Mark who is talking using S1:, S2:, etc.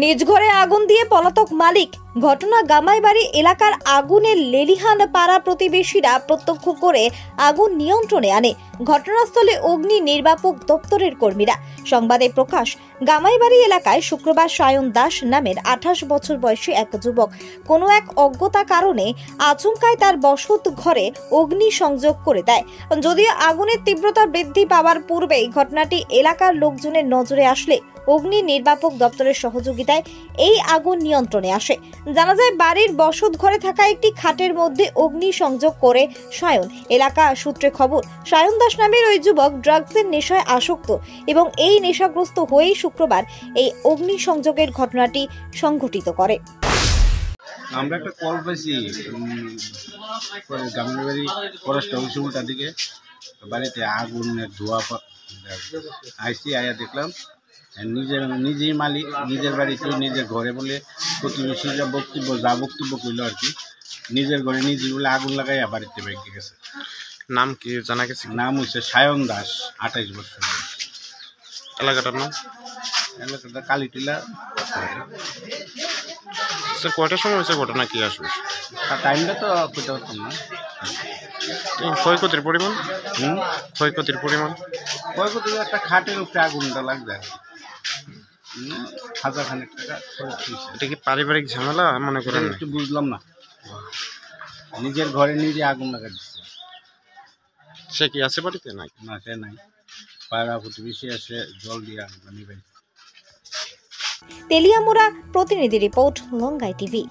S1: নিজ ঘরে আগুন দিয়ে পলাতক মালিক। ঘটনা গামাইবাড়ি এলাকার আগুনের লেলিহান পাড়া প্রতিবেশীরা প্রত্যক্ষ করে আগুন নিয়ন্ত্রণে আনে। ঘটনাস্থলে অগ্নি নির্বাপক দপ্তরের কর্মীরা। সংবাদে প্রকাশ, গামাইবাড়ি এলাকায় শুক্রবার সায়ন দাস নামের 28 বছর বয়সী এক যুবক কোনো এক অজ্ঞতা কারণে আচমকায় তার বসত ঘরে অগ্নি সংযোগ করে দেয়। যদিও আগুনের তীব্রতা বৃদ্ধি পাওয়ার পূর্বেই ঘটনাটি এলাকার লোকজনের নজরে আসলে অগ্নি নির্বাপক দপ্তরের সহযোগিতায় এই আগুন নিয়ন্ত্রণে আসে। জানা যায়, বাড়ির বসত ঘরে থাকা একটি খাটের মধ্যে অগ্নি সংযোগ করে সায়ন। এলাকা সূত্রে খবর, সায়ন দাস নামের ওই যুবক ড্রাগসের নেশায় আসক্ত এবং এই নেশাগ্রস্ত হয়েই শুক্রবার এই অগ্নি সংযোগের ঘটনাটি সংঘটিত করে।
S2: আমরা একটা কল পাইছি গ্রামের বাড়ি ফরেস্ট অফিসের দিকে, বাড়িতে আগুনের ধোঁয়া আইসি আয়া দেখলাম নিজেই মালিক, নিজের বাড়িতে নিজের ঘরে বলে প্রতিবেশীরা বক্তব্য করলো আর কি, নিজের ঘরে নিজে বলে আগুন লাগাইয়া বাড়িতে ভেঙে গেছে।
S3: নাম কি জানা গেছে?
S2: নাম হচ্ছে সায়ন দাস, 28 বছর।
S3: এলাকাটার নাম?
S2: এলাকাটা কালীটিলা।
S3: স্যার, কয়টার সময় হয়েছে ঘটনা? কি আসবে
S2: টাইমটা তো করতে পারতাম না।
S3: ক্ষয়ক্ষতির পরিমাণ? ক্ষয়ক্ষতির পরিমাণ
S2: একটা খাটের উপরে আগুনটা লাগবে আর কি, 1000 টাকা।
S3: এটা কি পারিবারিক ঝামেলা মনে করেন?
S2: একটু বুঝলাম না, নিজের ঘরে নিজে আগুন লাগা দিচ্ছে।
S3: সে কি আছে বাড়িতে? নাই
S2: না, সে নাই। পাড়া প্রতিবেশী এসে জল দিয়ে আগুন নিভাই।
S1: তেলিয়ামুড়া প্রতিনিধি রিপোর্ট, লঙ্গাই টিভি।